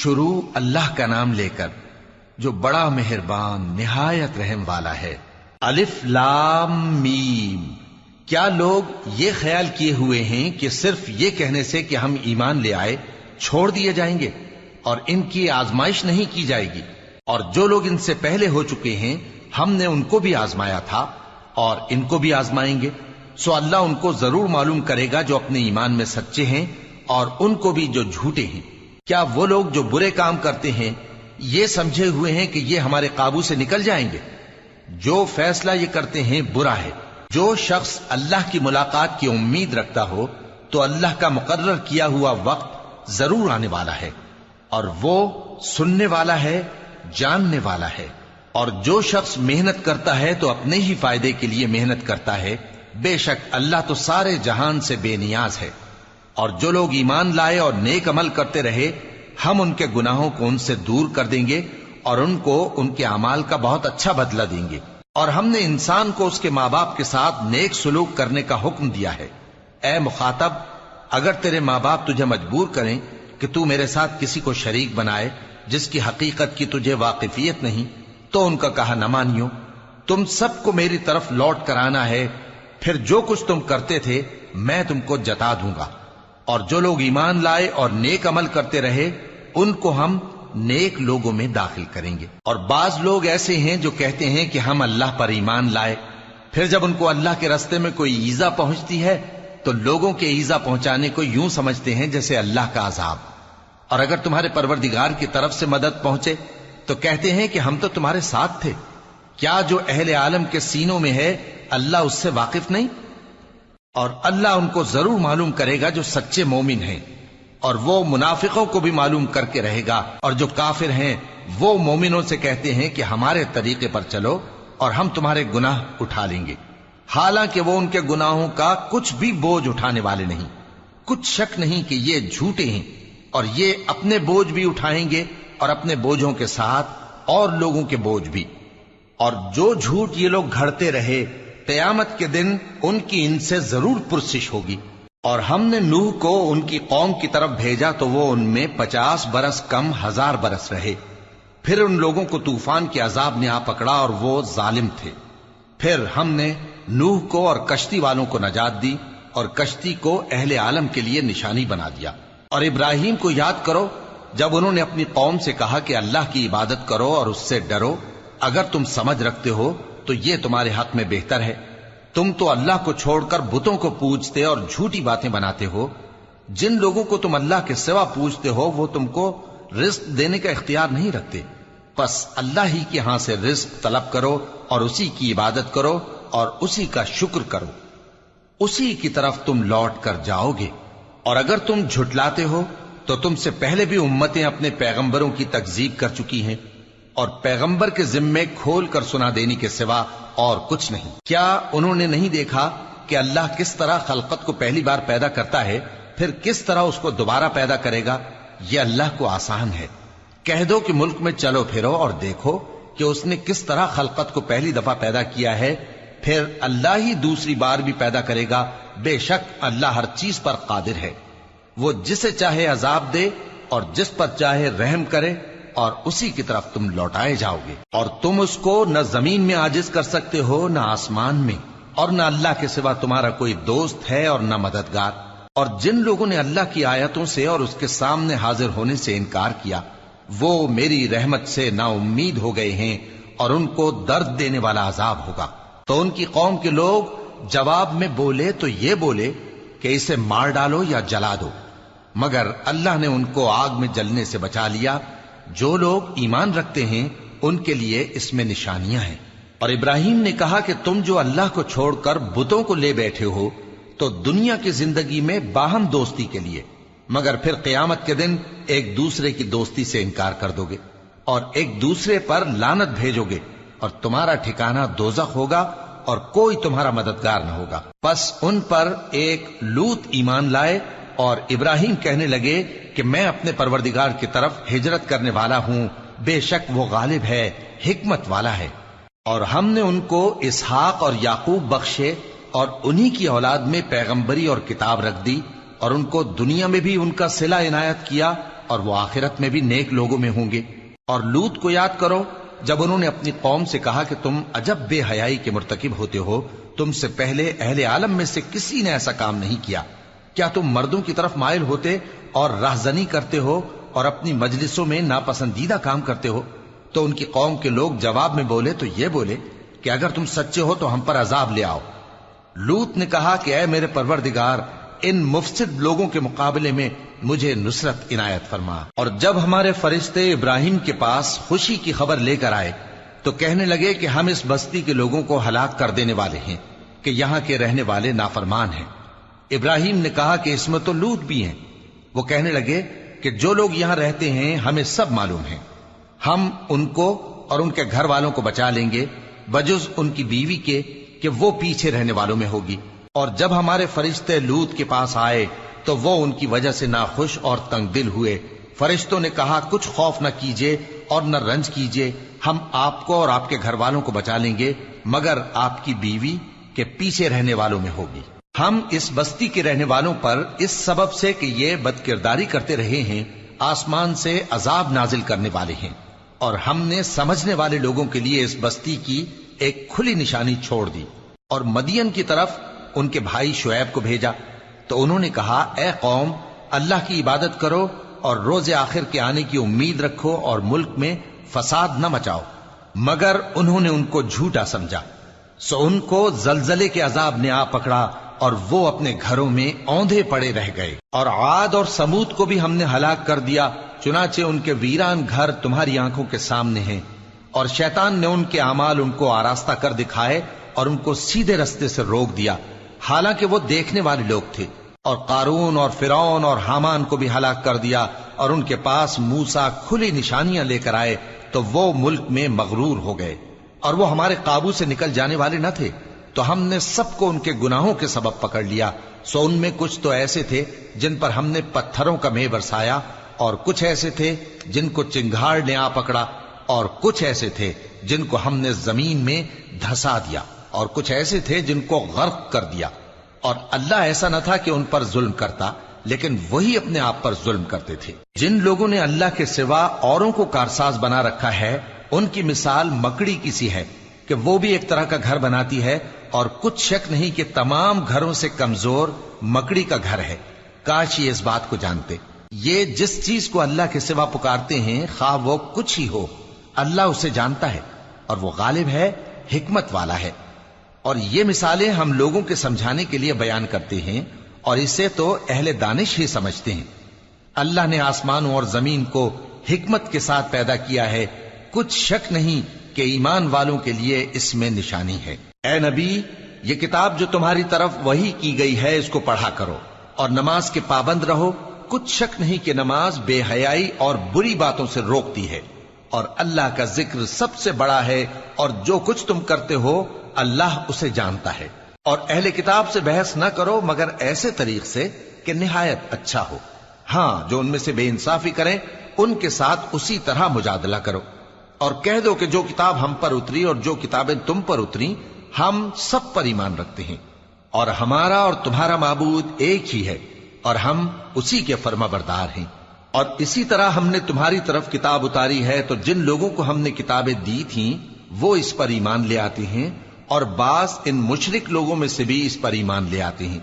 شروع اللہ کا نام لے کر جو بڑا مہربان نہایت رحم والا ہے۔ الف لام میم۔ کیا لوگ یہ خیال کیے ہوئے ہیں کہ صرف یہ کہنے سے کہ ہم ایمان لے آئے چھوڑ دیے جائیں گے اور ان کی آزمائش نہیں کی جائے گی؟ اور جو لوگ ان سے پہلے ہو چکے ہیں ہم نے ان کو بھی آزمایا تھا اور ان کو بھی آزمائیں گے، سو اللہ ان کو ضرور معلوم کرے گا جو اپنے ایمان میں سچے ہیں اور ان کو بھی جو جھوٹے ہیں۔ کیا وہ لوگ جو برے کام کرتے ہیں یہ سمجھے ہوئے ہیں کہ یہ ہمارے قابو سے نکل جائیں گے؟ جو فیصلہ یہ کرتے ہیں برا ہے۔ جو شخص اللہ کی ملاقات کی امید رکھتا ہو تو اللہ کا مقرر کیا ہوا وقت ضرور آنے والا ہے، اور وہ سننے والا ہے، جاننے والا ہے۔ اور جو شخص محنت کرتا ہے تو اپنے ہی فائدے کے لیے محنت کرتا ہے، بے شک اللہ تو سارے جہان سے بے نیاز ہے۔ اور جو لوگ ایمان لائے اور نیک عمل کرتے رہے ہم ان کے گناہوں کو ان سے دور کر دیں گے اور ان کو ان کے اعمال کا بہت اچھا بدلہ دیں گے۔ اور ہم نے انسان کو اس کے ماں باپ کے ساتھ نیک سلوک کرنے کا حکم دیا ہے۔ اے مخاطب، اگر تیرے ماں باپ تجھے مجبور کریں کہ تو میرے ساتھ کسی کو شریک بنائے جس کی حقیقت کی تجھے واقفیت نہیں تو ان کا کہا نہ مانیو۔ تم سب کو میری طرف لوٹ کر آنا ہے، پھر جو کچھ تم کرتے تھے میں تم کو جتا دوں گا۔ اور جو لوگ ایمان لائے اور نیک عمل کرتے رہے ان کو ہم نیک لوگوں میں داخل کریں گے۔ اور بعض لوگ ایسے ہیں جو کہتے ہیں کہ ہم اللہ پر ایمان لائے، پھر جب ان کو اللہ کے راستے میں کوئی ایذا پہنچتی ہے تو لوگوں کے ایذا پہنچانے کو یوں سمجھتے ہیں جیسے اللہ کا عذاب۔ اور اگر تمہارے پروردگار کی طرف سے مدد پہنچے تو کہتے ہیں کہ ہم تو تمہارے ساتھ تھے۔ کیا جو اہل عالم کے سینوں میں ہے اللہ اس سے واقف نہیں؟ اور اللہ ان کو ضرور معلوم کرے گا جو سچے مومن ہیں، اور وہ منافقوں کو بھی معلوم کر کے رہے گا۔ اور جو کافر ہیں وہ مومنوں سے کہتے ہیں کہ ہمارے طریقے پر چلو اور ہم تمہارے گناہ اٹھا لیں گے، حالانکہ وہ ان کے گناہوں کا کچھ بھی بوجھ اٹھانے والے نہیں۔ کچھ شک نہیں کہ یہ جھوٹے ہیں، اور یہ اپنے بوجھ بھی اٹھائیں گے اور اپنے بوجھوں کے ساتھ اور لوگوں کے بوجھ بھی۔ اور جو جھوٹ یہ لوگ گھڑتے رہے قیامت کے دن ان کی ان سے ضرور پرسش ہوگی۔ اور ہم نے نوح کو ان کی قوم کی طرف بھیجا تو وہ ان میں 50 برس کم 1000 برس رہے۔ پھر ان لوگوں کو طوفان کے عذاب نے آ پکڑا اور وہ ظالم تھے۔ پھر ہم نے نوح کو اور کشتی والوں کو نجات دی اور کشتی کو اہل عالم کے لیے نشانی بنا دیا۔ اور ابراہیم کو یاد کرو جب انہوں نے اپنی قوم سے کہا کہ اللہ کی عبادت کرو اور اس سے ڈرو، اگر تم سمجھ رکھتے ہو تو یہ تمہارے حق میں بہتر ہے۔ تم تو اللہ کو چھوڑ کر بتوں کو پوجتے اور جھوٹی باتیں بناتے ہو۔ جن لوگوں کو تم اللہ کے سوا پوجتے ہو وہ تم کو رزق دینے کا اختیار نہیں رکھتے، پس اللہ ہی کے ہاں سے رزق طلب کرو اور اسی کی عبادت کرو اور اسی کا شکر کرو، اسی کی طرف تم لوٹ کر جاؤ گے۔ اور اگر تم جھٹلاتے ہو تو تم سے پہلے بھی امتیں اپنے پیغمبروں کی تکذیب کر چکی ہیں، اور پیغمبر کے ذمے کھول کر سنا دینے کے سوا اور کچھ نہیں۔ کیا انہوں نے نہیں دیکھا کہ اللہ کس طرح خلقت کو پہلی بار پیدا کرتا ہے پھر کس طرح اس کو دوبارہ پیدا کرے گا؟ یہ اللہ کو آسان ہے۔ کہہ دو کہ ملک میں چلو پھرو اور دیکھو کہ اس نے کس طرح خلقت کو پہلی دفعہ پیدا کیا ہے، پھر اللہ ہی دوسری بار بھی پیدا کرے گا۔ بے شک اللہ ہر چیز پر قادر ہے۔ وہ جسے چاہے عذاب دے اور جس پر چاہے رحم کرے، اور اسی کی طرف تم لوٹائے جاؤ گے۔ اور تم اس کو نہ زمین میں عاجز کر سکتے ہو نہ آسمان میں، اور نہ اللہ کے سوا تمہارا کوئی دوست ہے اور نہ مددگار۔ اور جن لوگوں نے اللہ کی آیتوں سے اور اس کے سامنے حاضر ہونے سے انکار کیا وہ میری رحمت سے نا امید ہو گئے ہیں، اور ان کو درد دینے والا عذاب ہوگا۔ تو ان کی قوم کے لوگ جواب میں بولے تو یہ بولے کہ اسے مار ڈالو یا جلا دو، مگر اللہ نے ان کو آگ میں جلنے سے بچا لیا۔ جو لوگ ایمان رکھتے ہیں ان کے لیے اس میں نشانیاں ہیں۔ اور ابراہیم نے کہا کہ تم جو اللہ کو چھوڑ کر بتوں کو لے بیٹھے ہو تو دنیا کی زندگی میں باہم دوستی کے لیے، مگر پھر قیامت کے دن ایک دوسرے کی دوستی سے انکار کر دو گے اور ایک دوسرے پر لعنت بھیجو گے، اور تمہارا ٹھکانہ دوزخ ہوگا اور کوئی تمہارا مددگار نہ ہوگا۔ پس ان پر ایک لوط ایمان لائے، اور ابراہیم کہنے لگے کہ میں اپنے پروردگار کی طرف ہجرت کرنے والا ہوں، بے شک وہ غالب ہے، حکمت والا ہے۔ اور ہم نے ان کو اسحاق اور یعقوب بخشے اور انہی کی اولاد میں پیغمبری اور کتاب رکھ دی، اور ان کو دنیا میں بھی ان کا صلہ عنایت کیا اور وہ آخرت میں بھی نیک لوگوں میں ہوں گے۔ اور لوط کو یاد کرو جب انہوں نے اپنی قوم سے کہا کہ تم عجب بے حیائی کے مرتکب ہوتے ہو، تم سے پہلے اہل عالم میں سے کسی نے ایسا کام نہیں کیا۔ کیا تم مردوں کی طرف مائل ہوتے اور راہزنی کرتے ہو اور اپنی مجلسوں میں ناپسندیدہ کام کرتے ہو؟ تو ان کی قوم کے لوگ جواب میں بولے تو یہ بولے کہ اگر تم سچے ہو تو ہم پر عذاب لے آؤ۔ لوط نے کہا کہ اے میرے پروردگار، ان مفسد لوگوں کے مقابلے میں مجھے نصرت عنایت فرما۔ اور جب ہمارے فرشتے ابراہیم کے پاس خوشی کی خبر لے کر آئے تو کہنے لگے کہ ہم اس بستی کے لوگوں کو ہلاک کر دینے والے ہیں کہ یہاں کے رہنے والے نافرمان ہیں۔ ابراہیم نے کہا کہ اس میں تو لوط بھی ہیں۔ وہ کہنے لگے کہ جو لوگ یہاں رہتے ہیں ہمیں سب معلوم ہیں، ہم ان کو اور ان کے گھر والوں کو بچا لیں گے بجز ان کی بیوی کے کہ وہ پیچھے رہنے والوں میں ہوگی۔ اور جب ہمارے فرشتے لوط کے پاس آئے تو وہ ان کی وجہ سے ناخوش اور تنگ دل ہوئے۔ فرشتوں نے کہا کچھ خوف نہ کیجیے اور نہ رنج کیجیے، ہم آپ کو اور آپ کے گھر والوں کو بچا لیں گے مگر آپ کی بیوی کے پیچھے رہنے والوں میں ہوگی۔ ہم اس بستی کے رہنے والوں پر اس سبب سے کہ یہ بدکرداری کرتے رہے ہیں آسمان سے عذاب نازل کرنے والے ہیں، اور ہم نے سمجھنے والے لوگوں کے لیے اس بستی کی ایک کھلی نشانی چھوڑ دی۔ اور مدین کی طرف ان کے بھائی شعیب کو بھیجا تو انہوں نے کہا اے قوم، اللہ کی عبادت کرو اور روز آخر کے آنے کی امید رکھو اور ملک میں فساد نہ مچاؤ۔ مگر انہوں نے ان کو جھوٹا سمجھا، سو ان کو زلزلے کے عذاب نے آ پکڑا اور وہ اپنے گھروں میں اوندھے پڑے رہ گئے۔ اور عاد اور سمود کو بھی ہم نے ہلاک کر دیا، چنانچہ ان کے ویران گھر تمہاری آنکھوں کے سامنے ہیں۔ اور شیطان نے ان کے اعمال ان کو آراستہ کر دکھائے اور ان کو سیدھے رستے سے روک دیا، حالانکہ وہ دیکھنے والے لوگ تھے۔ اور قارون اور فرعون اور حامان کو بھی ہلاک کر دیا، اور ان کے پاس موسیٰ کھلی نشانیاں لے کر آئے تو وہ ملک میں مغرور ہو گئے، اور وہ ہمارے قابو سے نکل جانے والے نہ تھے، تو ہم نے سب کو ان کے گناہوں کے سبب پکڑ لیا۔ سو ان میں کچھ تو ایسے تھے جن پر ہم نے پتھروں کا مے برسایا، اور کچھ ایسے تھے جن کو چنگھاڑ نے آ پکڑا، اور کچھ ایسے تھے جن کو ہم نے زمین میں دھسا دیا، اور کچھ ایسے تھے جن کو غرق کر دیا۔ اور اللہ ایسا نہ تھا کہ ان پر ظلم کرتا، لیکن وہی اپنے آپ پر ظلم کرتے تھے۔ جن لوگوں نے اللہ کے سوا اوروں کو کارساز بنا رکھا ہے، ان کی مثال مکڑی کی سی ہے کہ وہ بھی ایک طرح کا گھر بناتی ہے، اور کچھ شک نہیں کہ تمام گھروں سے کمزور مکڑی کا گھر ہے۔ کاش یہ اس بات کو جانتے۔ یہ جس چیز کو اللہ کے سوا پکارتے ہیں خواہ وہ کچھ ہی ہو، اللہ اسے جانتا ہے اور وہ غالب ہے، حکمت والا ہے۔ اور یہ مثالیں ہم لوگوں کے سمجھانے کے لیے بیان کرتے ہیں، اور اسے تو اہل دانش ہی سمجھتے ہیں۔ اللہ نے آسمانوں اور زمین کو حکمت کے ساتھ پیدا کیا ہے، کچھ شک نہیں کہ ایمان والوں کے لیے اس میں نشانی ہے۔ اے نبی، یہ کتاب جو تمہاری طرف وحی کی گئی ہے اس کو پڑھا کرو اور نماز کے پابند رہو۔ کچھ شک نہیں کہ نماز بے حیائی اور بری باتوں سے روکتی ہے، اور اللہ کا ذکر سب سے بڑا ہے، اور جو کچھ تم کرتے ہو اللہ اسے جانتا ہے۔ اور اہل کتاب سے بحث نہ کرو مگر ایسے طریق سے کہ نہایت اچھا ہو۔ ہاں، جو ان میں سے بے انصافی کریں ان کے ساتھ اسی طرح مجادلہ کرو، اور کہہ دو کہ جو کتاب ہم پر اتری اور جو کتابیں تم پر اتری ہم سب پر ایمان رکھتے ہیں، اور ہمارا اور تمہارا معبود ایک ہی ہے، اور ہم اسی کے فرما بردار ہیں۔ اور اسی طرح ہم نے تمہاری طرف کتاب اتاری ہے تو جن لوگوں کو ہم نے کتابیں دی تھیں وہ اس پر ایمان لے آتے ہیں، اور بعض ان مشرک لوگوں میں سے بھی اس پر ایمان لے آتے ہیں،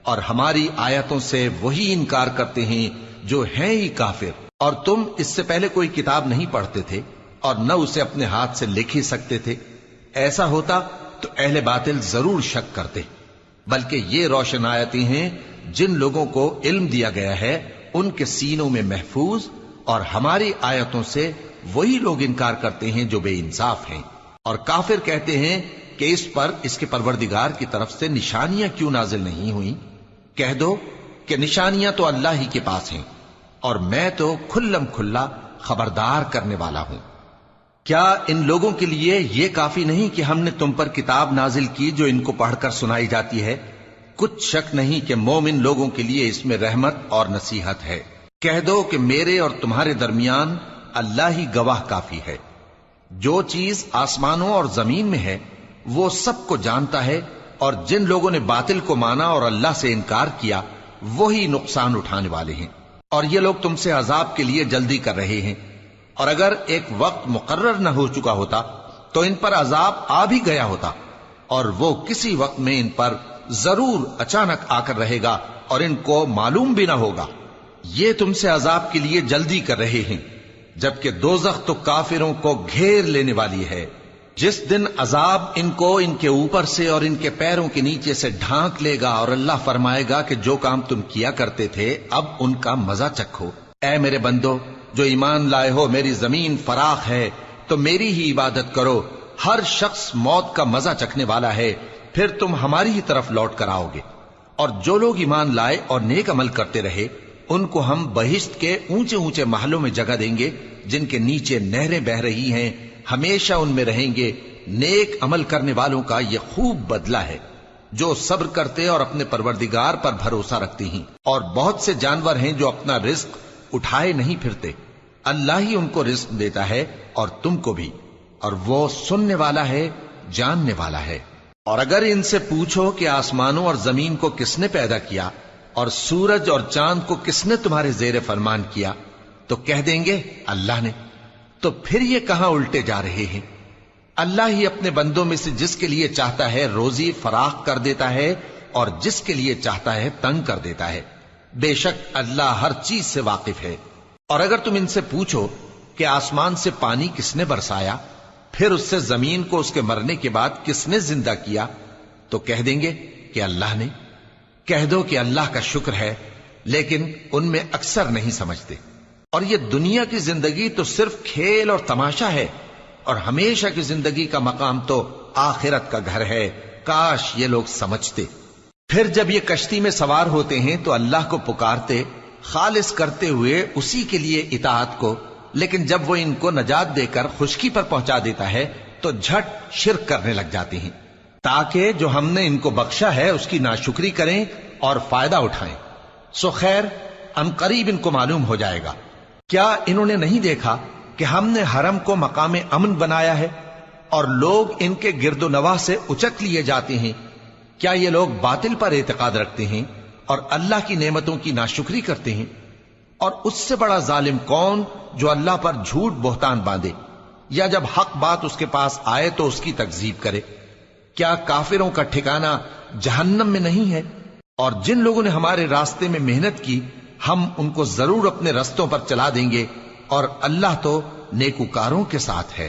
اور ہماری آیتوں سے وہی انکار کرتے ہیں جو ہیں ہی کافر۔ اور تم اس سے پہلے کوئی کتاب نہیں پڑھتے تھے اور نہ اسے اپنے ہاتھ سے لکھ ہی سکتے تھے۔ ایسا ہوتا تو اہل باطل ضرور شک کرتے، بلکہ یہ روشن آیتیں ہیں جن لوگوں کو علم دیا گیا ہے ان کے سینوں میں محفوظ، اور ہماری آیتوں سے وہی لوگ انکار کرتے ہیں جو بے انصاف ہیں۔ اور کافر کہتے ہیں کہ اس پر اس کے پروردگار کی طرف سے نشانیاں کیوں نازل نہیں ہوئیں؟ کہہ دو کہ نشانیاں تو اللہ ہی کے پاس ہیں، اور میں تو کھلم کھلا خبردار کرنے والا ہوں۔ کیا ان لوگوں کے لیے یہ کافی نہیں کہ ہم نے تم پر کتاب نازل کی جو ان کو پڑھ کر سنائی جاتی ہے؟ کچھ شک نہیں کہ مومن لوگوں کے لیے اس میں رحمت اور نصیحت ہے۔ کہہ دو کہ میرے اور تمہارے درمیان اللہ ہی گواہ کافی ہے۔ جو چیز آسمانوں اور زمین میں ہے وہ سب کو جانتا ہے، اور جن لوگوں نے باطل کو مانا اور اللہ سے انکار کیا وہی نقصان اٹھانے والے ہیں۔ اور یہ لوگ تم سے عذاب کے لیے جلدی کر رہے ہیں، اور اگر ایک وقت مقرر نہ ہو چکا ہوتا تو ان پر عذاب آ بھی گیا ہوتا، اور وہ کسی وقت میں ان پر ضرور اچانک آ کر رہے گا اور ان کو معلوم بھی نہ ہوگا۔ یہ تم سے عذاب کے لیے جلدی کر رہے ہیں، جبکہ دوزخ تو کافروں کو گھیر لینے والی ہے۔ جس دن عذاب ان کو ان کے اوپر سے اور ان کے پیروں کے نیچے سے ڈھانک لے گا، اور اللہ فرمائے گا کہ جو کام تم کیا کرتے تھے اب ان کا مزہ چکھو۔ اے میرے بندو جو ایمان لائے ہو، میری زمین فراخ ہے تو میری ہی عبادت کرو۔ ہر شخص موت کا مزہ چکھنے والا ہے، پھر تم ہماری ہی طرف لوٹ کر آؤ گے۔ اور جو لوگ ایمان لائے اور نیک عمل کرتے رہے ان کو ہم بہشت کے اونچے اونچے محلوں میں جگہ دیں گے، جن کے نیچے نہریں بہ رہی ہیں، ہمیشہ ان میں رہیں گے۔ نیک عمل کرنے والوں کا یہ خوب بدلہ ہے، جو صبر کرتے اور اپنے پروردگار پر بھروسہ رکھتے ہیں۔ اور بہت سے جانور ہیں جو اپنا رزق اٹھائے نہیں پھرتے، اللہ ہی ان کو رزق دیتا ہے اور تم کو بھی، اور وہ سننے والا ہے، جاننے والا ہے۔ اور اگر ان سے پوچھو کہ آسمانوں اور زمین کو کس نے پیدا کیا اور سورج اور چاند کو کس نے تمہارے زیر فرمان کیا، تو کہہ دیں گے اللہ نے۔ تو پھر یہ کہاں الٹے جا رہے ہیں؟ اللہ ہی اپنے بندوں میں سے جس کے لیے چاہتا ہے روزی فراخ کر دیتا ہے اور جس کے لیے چاہتا ہے تنگ کر دیتا ہے۔ بے شک اللہ ہر چیز سے واقف ہے۔ اور اگر تم ان سے پوچھو کہ آسمان سے پانی کس نے برسایا، پھر اس سے زمین کو اس کے مرنے کے بعد کس نے زندہ کیا، تو کہہ دیں گے کہ اللہ نے۔ کہہ دو کہ اللہ کا شکر ہے، لیکن ان میں اکثر نہیں سمجھتے۔ اور یہ دنیا کی زندگی تو صرف کھیل اور تماشا ہے، اور ہمیشہ کی زندگی کا مقام تو آخرت کا گھر ہے۔ کاش یہ لوگ سمجھتے۔ پھر جب یہ کشتی میں سوار ہوتے ہیں تو اللہ کو پکارتے، خالص کرتے ہوئے اسی کے لیے اطاعت کو، لیکن جب وہ ان کو نجات دے کر خشکی پر پہنچا دیتا ہے تو جھٹ شرک کرنے لگ جاتے ہیں، تاکہ جو ہم نے ان کو بخشا ہے اس کی ناشکری کریں اور فائدہ اٹھائیں۔ سو خیر عنقریب ان کو معلوم ہو جائے گا۔ کیا انہوں نے نہیں دیکھا کہ ہم نے حرم کو مقام امن بنایا ہے اور لوگ ان کے گرد و نواح سے اچک لیے جاتے ہیں؟ کیا یہ لوگ باطل پر اعتقاد رکھتے ہیں اور اللہ کی نعمتوں کی ناشکری کرتے ہیں؟ اور اس سے بڑا ظالم کون جو اللہ پر جھوٹ بہتان باندھے، یا جب حق بات اس کے پاس آئے تو اس کی تکذیب کرے؟ کیا کافروں کا ٹھکانہ جہنم میں نہیں ہے؟ اور جن لوگوں نے ہمارے راستے میں محنت کی ہم ان کو ضرور اپنے رستوں پر چلا دیں گے، اور اللہ تو نیکوکاروں کے ساتھ ہے۔